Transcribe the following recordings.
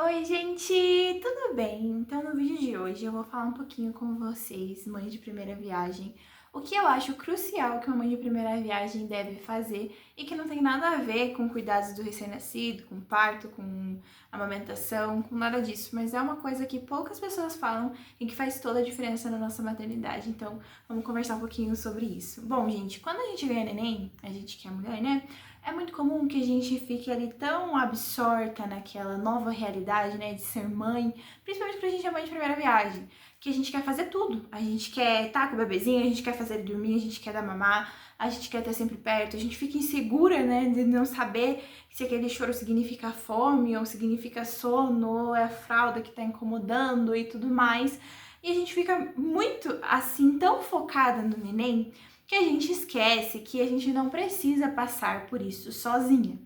Oi, gente, tudo bem? Então, no vídeo de hoje eu vou falar um pouquinho com vocês, mães de primeira viagem, o que eu acho crucial que uma mãe de primeira viagem deve fazer e que não tem nada a ver com cuidados do recém-nascido, com parto, com amamentação, com nada disso, mas é uma coisa que poucas pessoas falam e que faz toda a diferença na nossa maternidade. Então, vamos conversar um pouquinho sobre isso. Bom, gente, quando a gente ganha neném, a gente que é mulher, né? É muito comum que a gente fique ali tão absorta naquela nova realidade, né, de ser mãe, principalmente pra gente é mãe de primeira viagem, que a gente quer fazer tudo. A gente quer estar com o bebezinho, a gente quer fazer ele dormir, a gente quer dar mamar, a gente quer estar sempre perto, a gente fica insegura, né, de não saber se aquele choro significa fome ou significa sono, ou é a fralda que tá incomodando e tudo mais. E a gente fica muito assim, tão focada no neném, que a gente esquece que a gente não precisa passar por isso sozinha.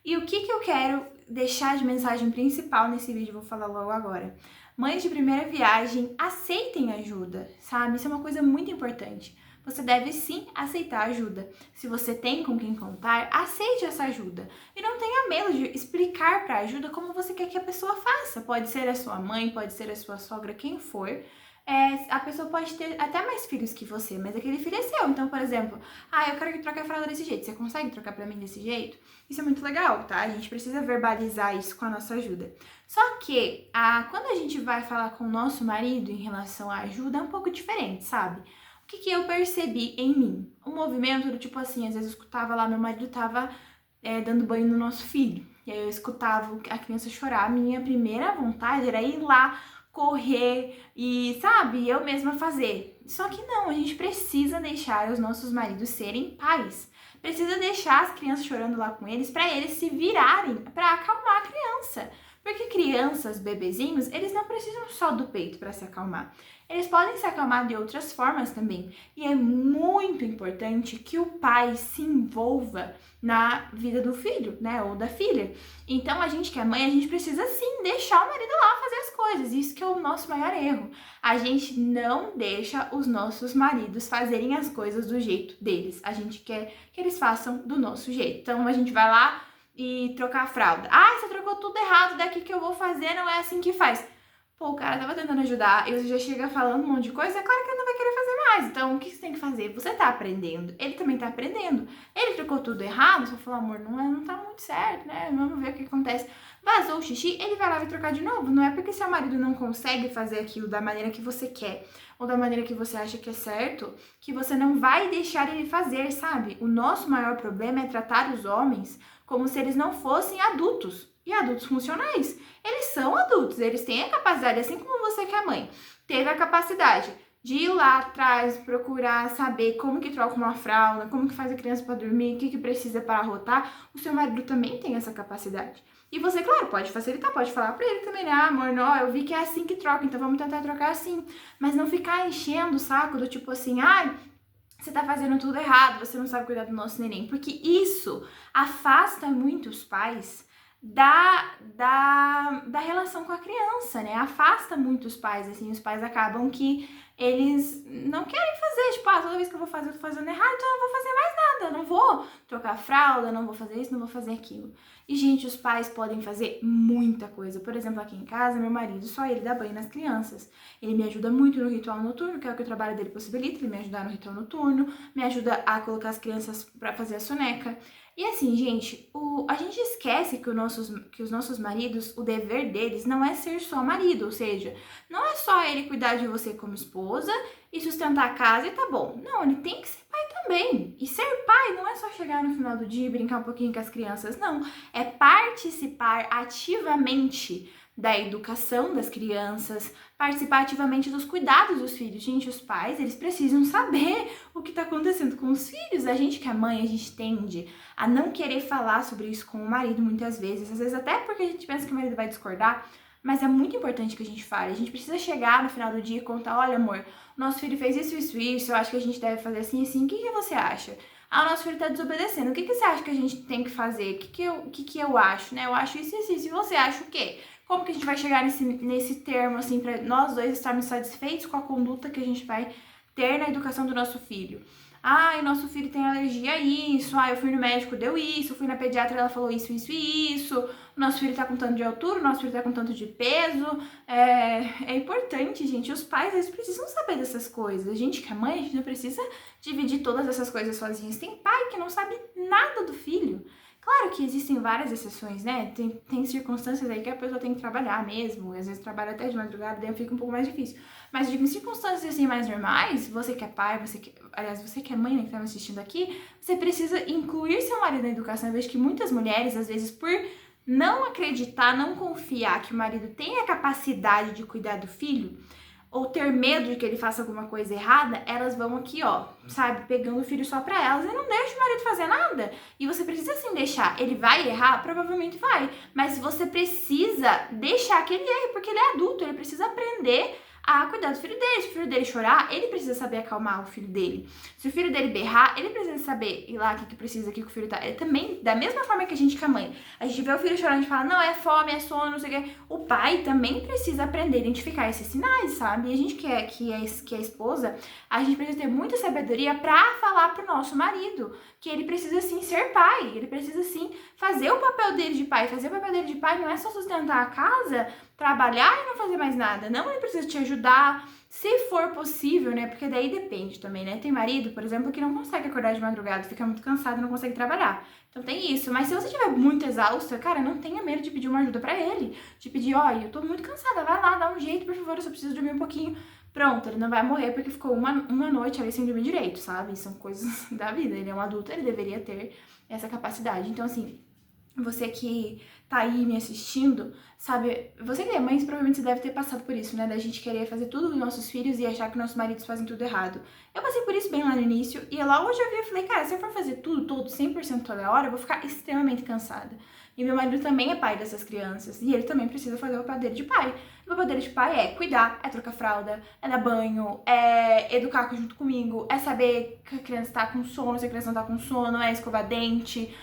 E o que eu quero deixar de mensagem principal nesse vídeo, eu vou falar logo agora. Mães de primeira viagem, aceitem ajuda, sabe? Isso é uma coisa muito importante. Você deve sim aceitar ajuda. Se você tem com quem contar, aceite essa ajuda. E não tenha medo de explicar para a ajuda como você quer que a pessoa faça. Pode ser a sua mãe, pode ser a sua sogra, quem for. A pessoa pode ter até mais filhos que você, mas aquele filho é seu. Então, por exemplo, eu quero que troque a fralda desse jeito. Você consegue trocar pra mim desse jeito? Isso é muito legal, tá? A gente precisa verbalizar isso com a nossa ajuda. Só que, quando a gente vai falar com o nosso marido em relação à ajuda, é um pouco diferente, sabe? O que eu percebi em mim? Um movimento do tipo assim, às vezes eu escutava lá, meu marido tava dando banho no nosso filho. E aí eu escutava a criança chorar. A minha primeira vontade era ir lá, correr e, sabe, eu mesma fazer. Só que não, a gente precisa deixar os nossos maridos serem pais. Precisa deixar as crianças chorando lá com eles para eles se virarem, para acalmar a criança. Porque crianças, bebezinhos, eles não precisam só do peito para se acalmar. Eles podem se acalmar de outras formas também. E é muito importante que o pai se envolva na vida do filho, né, ou da filha. Então, a gente que é mãe, a gente precisa sim deixar o marido lá fazer as coisas. Isso que é o nosso maior erro. A gente não deixa os nossos maridos fazerem as coisas do jeito deles. A gente quer que eles façam do nosso jeito. Então, a gente vai lá e trocar a fralda. Você trocou tudo errado, daqui que eu vou fazer, não é assim que faz. Pô, o cara tava tentando ajudar, e você já chega falando um monte de coisa, é claro que ele não vai querer fazer mais. Então, o que você tem que fazer? Você tá aprendendo, ele também tá aprendendo. Ele trocou tudo errado, você falou, amor, não tá muito certo, né? Vamos ver o que acontece. Vazou o xixi, ele vai lá e trocar de novo. Não é porque seu marido não consegue fazer aquilo da maneira que você quer, ou da maneira que você acha que é certo, que você não vai deixar ele fazer, sabe? O nosso maior problema é tratar os homens como se eles não fossem adultos. E adultos funcionais. Eles são adultos, eles têm a capacidade, assim como você que é mãe, teve a capacidade de ir lá atrás, procurar saber como que troca uma fralda, como que faz a criança para dormir, o que precisa para arrotar, o seu marido também tem essa capacidade. E você, claro, pode facilitar, pode falar para ele também, né? Amor, não, eu vi que é assim que troca, então vamos tentar trocar assim. Mas não ficar enchendo o saco do tipo assim, você tá fazendo tudo errado, você não sabe cuidar do nosso neném. Porque isso afasta muitos pais da relação com a criança, né? Afasta muitos pais, assim, os pais acabam que eles não querem fazer, tipo, toda vez que eu vou fazer, eu tô fazendo errado, então eu não vou fazer mais nada, eu não vou trocar fralda, não vou fazer isso, não vou fazer aquilo. E, gente, os pais podem fazer muita coisa. Por exemplo, aqui em casa, meu marido, só ele dá banho nas crianças. Ele me ajuda muito no ritual noturno, que é o que o trabalho dele possibilita, ele me ajudar no ritual noturno, me ajuda a colocar as crianças para fazer a soneca. E assim, gente, a gente esquece que os nossos maridos, o dever deles não é ser só marido, ou seja, não é só ele cuidar de você como esposa e sustentar a casa e tá bom. Não, ele tem que ser pai também. E ser pai não é só chegar no final do dia e brincar um pouquinho com as crianças, não. É participar ativamente da educação das crianças, participar ativamente dos cuidados dos filhos. Gente, os pais, eles precisam saber o que está acontecendo com os filhos. A gente que é mãe, a gente tende a não querer falar sobre isso com o marido muitas vezes. Às vezes até porque a gente pensa que o marido vai discordar, mas é muito importante que a gente fale. A gente precisa chegar no final do dia e contar, olha amor, nosso filho fez isso, eu acho que a gente deve fazer assim, assim, o que você acha? O nosso filho tá desobedecendo, o que você acha que a gente tem que fazer? O que eu acho, né? Eu acho isso, e você acha o quê? Como que a gente vai chegar nesse termo, assim, para nós dois estarmos satisfeitos com a conduta que a gente vai ter na educação do nosso filho? O nosso filho tem alergia a isso, eu fui no médico, deu isso, fui na pediatra, ela falou isso, isso e isso. o nosso filho tá com tanto de altura, o nosso filho tá com tanto de peso. É importante, gente, os pais, eles precisam saber dessas coisas. A gente que é mãe, a gente não precisa dividir todas essas coisas sozinhos. Tem pai que não sabe nada do filho. Claro que existem várias exceções, né? Tem circunstâncias aí que a pessoa tem que trabalhar mesmo, às vezes trabalha até de madrugada, daí fica um pouco mais difícil. Mas digo, em circunstâncias assim mais normais, você que é pai, aliás, você que é mãe, né, que tá me assistindo aqui, você precisa incluir seu marido na educação. Eu vejo que muitas mulheres, às vezes, por não acreditar, não confiar que o marido tem a capacidade de cuidar do filho, ou ter medo de que ele faça alguma coisa errada, elas vão aqui, ó, sabe, pegando o filho só pra elas e não deixa o marido fazer nada. E você precisa sim deixar. Ele vai errar? Provavelmente vai. Mas você precisa deixar que ele erre, porque ele é adulto, ele precisa aprender a cuidar do filho dele. Se o filho dele chorar, ele precisa saber acalmar o filho dele. Se o filho dele berrar, ele precisa saber ir lá o que precisa, o que o filho tá. Ele também, da mesma forma que a gente que é mãe, a gente vê o filho chorando, a gente fala, não, é fome, é sono, não sei o quê. O pai também precisa aprender a identificar esses sinais, sabe? E a gente que é esposa, a gente precisa ter muita sabedoria pra falar pro nosso marido que ele precisa sim ser pai, ele precisa sim fazer o papel dele de pai. Fazer o papel dele de pai não é só sustentar a casa, trabalhar e não fazer mais nada. Não, ele precisa te ajudar, se for possível, né? Porque daí depende também, né? Tem marido, por exemplo, que não consegue acordar de madrugada, fica muito cansado e não consegue trabalhar. Então tem isso. Mas se você estiver muito exausta, cara, não tenha medo de pedir uma ajuda pra ele. De pedir, ó, eu tô muito cansada, vai lá, dá um jeito, por favor, eu só preciso dormir um pouquinho. Pronto, ele não vai morrer porque ficou uma noite ali sem dormir direito, sabe? São coisas da vida. Ele é um adulto, ele deveria ter essa capacidade. Então, assim, você que tá aí me assistindo, sabe, você que é mãe, provavelmente você deve ter passado por isso, né, da gente querer fazer tudo com nossos filhos e achar que nossos maridos fazem tudo errado. Eu passei por isso bem lá no início, e lá hoje eu vi e falei, cara, se eu for fazer tudo, todo, 100% toda hora, eu vou ficar extremamente cansada. E meu marido também é pai dessas crianças, e ele também precisa fazer o papel dele de pai. O papel dele de pai é cuidar, é trocar fralda, é dar banho, é educar junto comigo, é saber que a criança tá com sono, se a criança não tá com sono, é escovar dente,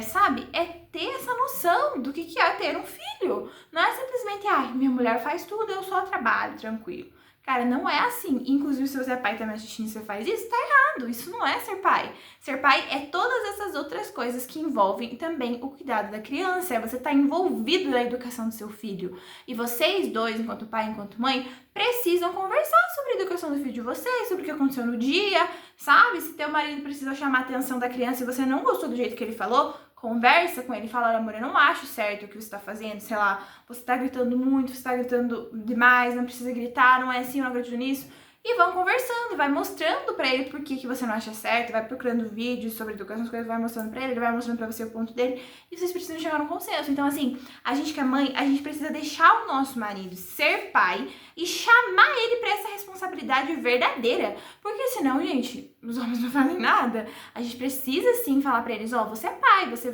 sabe? É ter essa noção do que é ter um filho. Não é simplesmente, minha mulher faz tudo, eu só trabalho, tranquilo. Cara, não é assim. Inclusive, se você é pai e tá me assistindo e você faz isso, tá errado. Isso não é ser pai. Ser pai é todas essas outras coisas que envolvem também o cuidado da criança. É você tá envolvido na educação do seu filho. E vocês dois, enquanto pai e enquanto mãe, precisam conversar sobre a educação do filho de vocês, sobre o que aconteceu no dia, sabe? Se teu marido precisa chamar a atenção da criança e você não gostou do jeito que ele falou, conversa com ele, fala, olha, amor, eu não acho certo o que você tá fazendo, sei lá, você tá gritando muito, você tá gritando demais, não precisa gritar, não é assim, eu não acredito nisso. E vão conversando, vai mostrando pra ele por que você não acha certo, vai procurando vídeos sobre educação, as coisas, vai mostrando pra ele vai mostrando pra você o ponto dele, e vocês precisam chegar num consenso. Então, assim, a gente que é mãe, a gente precisa deixar o nosso marido ser pai e chamar ele pra essa responsabilidade verdadeira, porque senão, gente, os homens não fazem nada. A gente precisa, sim, falar pra eles, ó, você é pai, você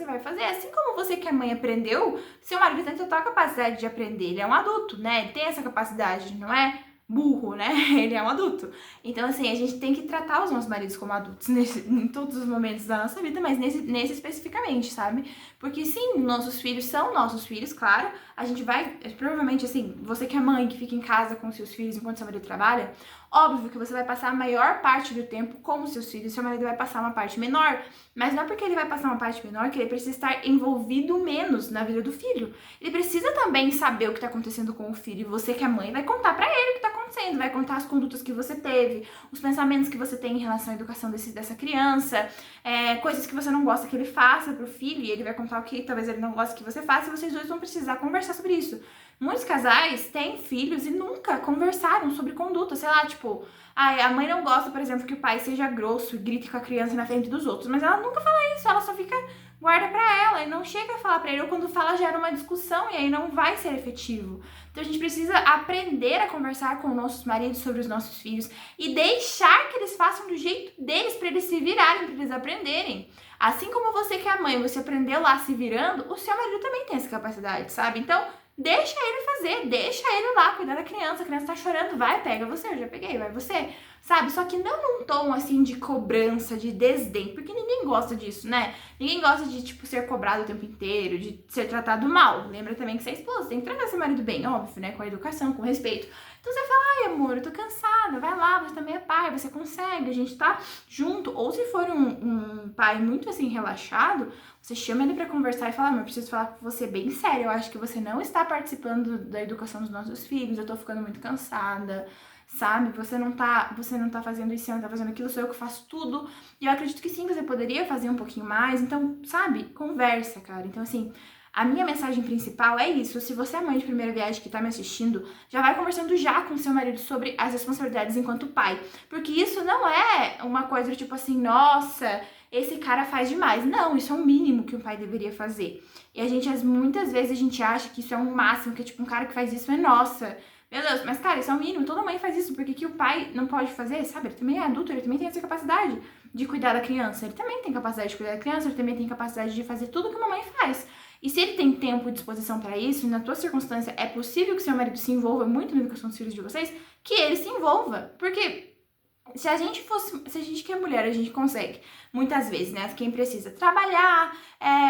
vai fazer. Assim como você que é mãe aprendeu, seu marido tem total capacidade de aprender, ele é um adulto, né, ele tem essa capacidade, não é burro, né? Ele é um adulto. Então, assim, a gente tem que tratar os nossos maridos como adultos em todos os momentos da nossa vida, mas nesse especificamente, sabe? Porque, sim, nossos filhos são nossos filhos, claro. A gente vai, provavelmente, assim, você que é mãe, que fica em casa com seus filhos enquanto seu marido trabalha, óbvio que você vai passar a maior parte do tempo com os seus filhos, seu marido vai passar uma parte menor, mas não é porque ele vai passar uma parte menor que ele precisa estar envolvido menos na vida do filho. Ele precisa também saber o que tá acontecendo com o filho, e você que é mãe vai contar pra ele o que tá acontecendo, vai contar as condutas que você teve, os pensamentos que você tem em relação à educação dessa criança, coisas que você não gosta que ele faça pro filho, e ele vai contar o que talvez ele não goste que você faça, e vocês dois vão precisar conversar sobre isso. Muitos casais têm filhos e nunca conversaram sobre conduta, sei lá, tipo, a mãe não gosta, por exemplo, que o pai seja grosso e grite com a criança na frente dos outros, mas ela nunca fala isso, ela só guarda pra ela e não chega a falar pra ele, ou quando fala gera uma discussão e aí não vai ser efetivo. Então a gente precisa aprender a conversar com nossos maridos sobre os nossos filhos e deixar que eles façam do jeito deles, pra eles se virarem, pra eles aprenderem. Assim como você que é mãe, você aprendeu lá se virando, o seu marido também tem essa capacidade, sabe? Então, deixa ele fazer, deixa ele lá cuidar da criança, a criança tá chorando, vai, pega você, eu já peguei, vai você. sabe? Só que não num tom, assim, de cobrança, de desdém, porque ninguém gosta disso, né? Ninguém gosta de, tipo, ser cobrado o tempo inteiro, de ser tratado mal. Lembra também que você é esposa, tem que tratar seu marido bem, óbvio, né? Com a educação, com respeito. Então você fala, ai, amor, eu tô cansada, vai lá, você também é pai, você consegue, a gente tá junto. Ou se for um pai muito, assim, relaxado, você chama ele pra conversar e fala, amor, eu preciso falar com você bem sério, eu acho que você não está participando da educação dos nossos filhos, eu tô ficando muito cansada, sabe? Você não tá fazendo isso, você não tá fazendo aquilo, sou eu que faço tudo. E eu acredito que sim, você poderia fazer um pouquinho mais. Então, sabe? Conversa, cara. Então, assim, a minha mensagem principal é isso. Se você é mãe de primeira viagem que tá me assistindo, já vai conversando já com seu marido sobre as responsabilidades enquanto pai. Porque isso não é uma coisa do tipo assim, nossa, esse cara faz demais. Não, isso é o mínimo que um pai deveria fazer. E a gente, muitas vezes, a gente acha que isso é um máximo, que tipo, um cara que faz isso é nossa. Meu Deus, mas cara, isso é o mínimo, toda mãe faz isso, porque que o pai não pode fazer, sabe? Ele também é adulto, ele também tem essa capacidade de cuidar da criança, ele também tem capacidade de cuidar da criança, ele também tem capacidade de fazer tudo que uma mãe faz. E se ele tem tempo e disposição para isso, e na tua circunstância é possível que seu marido se envolva muito na educação dos filhos de vocês, que ele se envolva, porque se a gente que é mulher, a gente consegue, muitas vezes, né? Quem precisa trabalhar,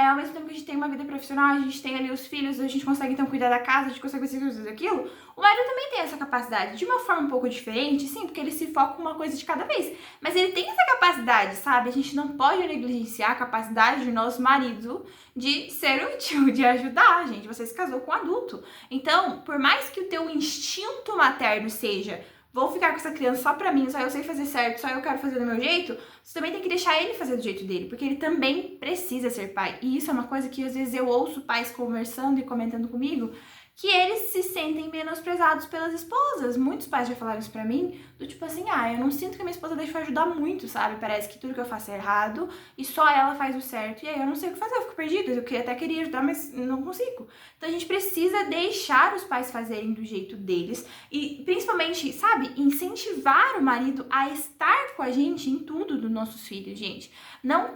ao mesmo tempo que a gente tem uma vida profissional, a gente tem ali os filhos, a gente consegue então cuidar da casa, a gente consegue fazer isso, aquilo. O marido também tem essa capacidade, de uma forma um pouco diferente, sim, porque ele se foca em uma coisa de cada vez. Mas ele tem essa capacidade, sabe? A gente não pode negligenciar a capacidade do nosso marido de ser útil, de ajudar, gente. Você se casou com um adulto. Então, por mais que o teu instinto materno seja vou ficar com essa criança só pra mim, só eu sei fazer certo, só eu quero fazer do meu jeito, você também tem que deixar ele fazer do jeito dele, porque ele também precisa ser pai. E isso é uma coisa que às vezes eu ouço pais conversando e comentando comigo, que eles se sentem menosprezados pelas esposas. Muitos pais já falaram isso pra mim, do tipo assim, eu não sinto que a minha esposa deixa eu ajudar muito, sabe? Parece que tudo que eu faço é errado e só ela faz o certo. E aí eu não sei o que fazer, eu fico perdida. Eu até queria ajudar, mas não consigo. Então a gente precisa deixar os pais fazerem do jeito deles e principalmente, sabe, incentivar o marido a estar com a gente em tudo dos nossos filhos, gente. Não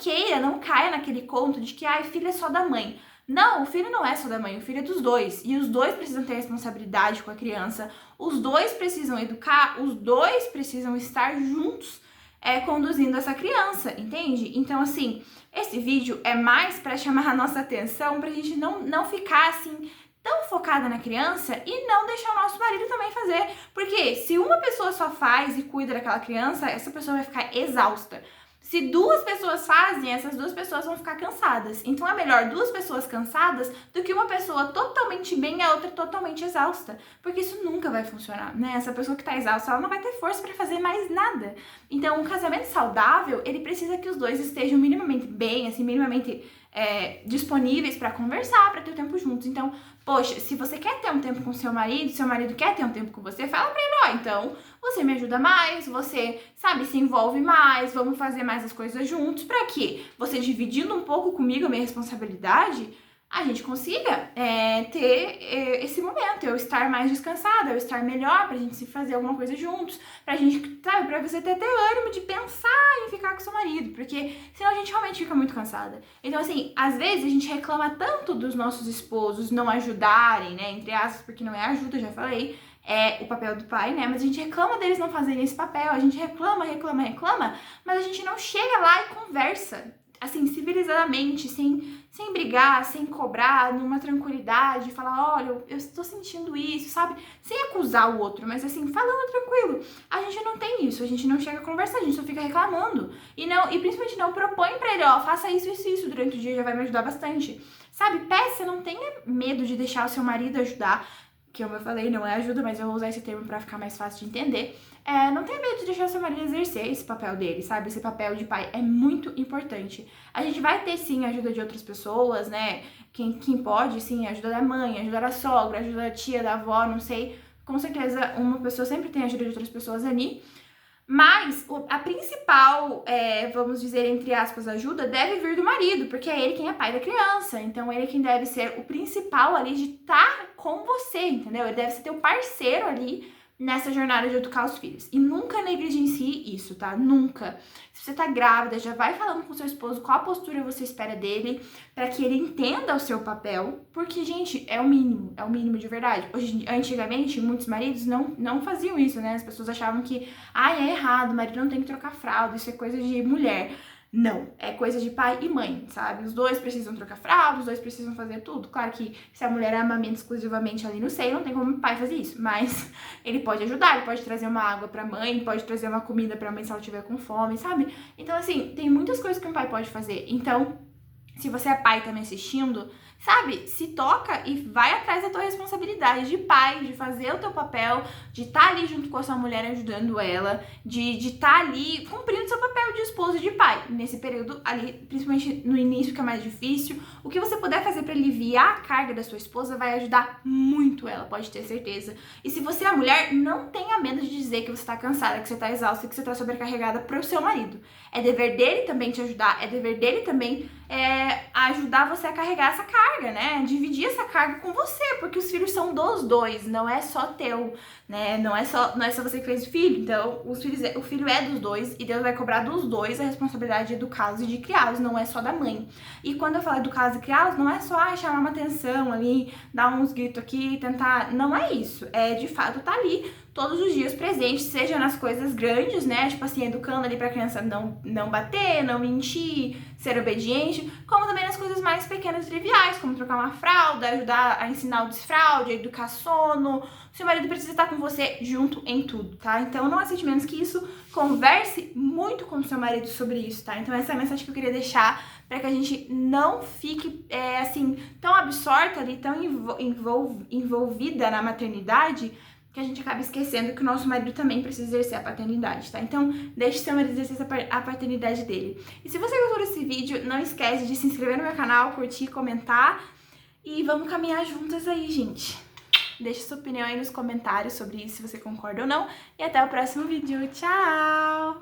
caia naquele conto de que, filho é só da mãe. Não, o filho não é só da mãe, o filho é dos dois. E os dois precisam ter responsabilidade com a criança, os dois precisam educar, os dois precisam estar juntos conduzindo essa criança, entende? Então, assim, esse vídeo é mais para chamar a nossa atenção, pra gente não ficar, assim, tão focada na criança e não deixar o nosso marido também fazer. Porque se uma pessoa só faz e cuida daquela criança, essa pessoa vai ficar exausta. Se duas pessoas fazem, essas duas pessoas vão ficar cansadas. Então é melhor duas pessoas cansadas do que uma pessoa totalmente bem e a outra totalmente exausta. Porque isso nunca vai funcionar, né? Essa pessoa que tá exausta, ela não vai ter força para fazer mais nada. Então, um casamento saudável, ele precisa que os dois estejam minimamente bem, assim, minimamente disponíveis para conversar, para ter o tempo juntos. Então, poxa, se você quer ter um tempo com seu marido quer ter um tempo com você, fala pra ele, então você me ajuda mais, você, sabe, se envolve mais, vamos fazer mais as coisas juntos. Pra quê? Você dividindo um pouco comigo a minha responsabilidade, a gente consiga ter esse momento, eu estar mais descansada, eu estar melhor pra gente se fazer alguma coisa juntos, pra gente, sabe, pra você ter até ânimo de pensar em ficar com seu marido, porque senão a gente realmente fica muito cansada. Então, assim, às vezes a gente reclama tanto dos nossos esposos não ajudarem, né, entre aspas, porque não é ajuda, já falei, é o papel do pai, né, mas a gente reclama deles não fazerem esse papel, a gente reclama, mas a gente não chega lá e conversa, assim, civilizadamente, sem brigar, sem cobrar, numa tranquilidade, falar, olha, eu estou sentindo isso, sabe? Sem acusar o outro, mas assim, falando tranquilo. A gente não tem isso, a gente não chega a conversar, a gente só fica reclamando. E principalmente não propõe pra ele, faça isso, isso durante o dia, já vai me ajudar bastante. Sabe? Peça, não tenha medo de deixar o seu marido ajudar, que como eu falei, não é ajuda, mas eu vou usar esse termo pra ficar mais fácil de entender. Não tenha medo de deixar seu marido exercer esse papel dele, sabe? Esse papel de pai é muito importante. A gente vai ter, sim, a ajuda de outras pessoas, né? Quem pode, sim, ajuda da mãe, ajuda da sogra, ajuda da tia, da avó, não sei. Com certeza, uma pessoa sempre tem a ajuda de outras pessoas ali. Mas a principal, vamos dizer, entre aspas, ajuda deve vir do marido, porque é ele quem é pai da criança. Então, ele é quem deve ser o principal ali de estar com você, entendeu? Ele deve ser teu parceiro ali nessa jornada de educar os filhos. E nunca negligencie isso, tá? Nunca. Se você tá grávida, já vai falando com seu esposo qual a postura você espera dele, para que ele entenda o seu papel, porque, gente, é o mínimo de verdade. Antigamente, muitos maridos não faziam isso, né? As pessoas achavam que, é errado, o marido não tem que trocar fralda, isso é coisa de mulher. Não, é coisa de pai e mãe, sabe? Os dois precisam trocar fralda, os dois precisam fazer tudo. Claro que se a mulher amamenta exclusivamente ali no seio, não tem como o pai fazer isso, mas ele pode ajudar, ele pode trazer uma água pra mãe, pode trazer uma comida pra mãe se ela tiver com fome, sabe? Então, assim, tem muitas coisas que um pai pode fazer. Então, se você é pai e tá me assistindo, sabe, se toca e vai atrás da tua responsabilidade de pai, de fazer o teu papel, de estar ali junto com a sua mulher ajudando ela, de estar ali cumprindo seu papel de esposo e de pai. Nesse período ali, principalmente no início, que é mais difícil, o que você puder fazer para aliviar a carga da sua esposa vai ajudar muito ela, pode ter certeza. E se você é mulher, não tenha medo de dizer que você tá cansada, que você tá exausta, que você tá sobrecarregada pro seu marido. É dever dele também te ajudar, é dever dele também ajudar você a carregar essa carga, né? Dividir essa carga com você, porque os filhos são dos dois, não é só teu, né? Não é só você que fez o filho, então o filho é dos dois e Deus vai cobrar dos dois a responsabilidade de educá-los e de criá-los, não é só da mãe. E quando eu falo educá-los e criá-los, não é só chamar uma atenção ali, dar uns gritos aqui, tentar, não é isso, é de fato tá ali todos os dias presente, seja nas coisas grandes, né, tipo assim, educando ali pra criança não bater, não mentir, ser obediente, como também nas coisas mais pequenas e triviais, como trocar uma fralda, ajudar a ensinar o desfraude, a educar sono. Seu marido precisa estar com você junto em tudo, tá? Então não aceite menos que isso, converse muito com o seu marido sobre isso, tá? Então essa é a mensagem que eu queria deixar para que a gente não fique, assim, tão absorta ali, tão envolvida na maternidade, que a gente acaba esquecendo que o nosso marido também precisa exercer a paternidade, tá? Então, deixe seu marido exercer a paternidade dele. E se você gostou desse vídeo, não esquece de se inscrever no meu canal, curtir, comentar. E vamos caminhar juntas aí, gente. Deixe sua opinião aí nos comentários sobre isso, se você concorda ou não. E até o próximo vídeo. Tchau!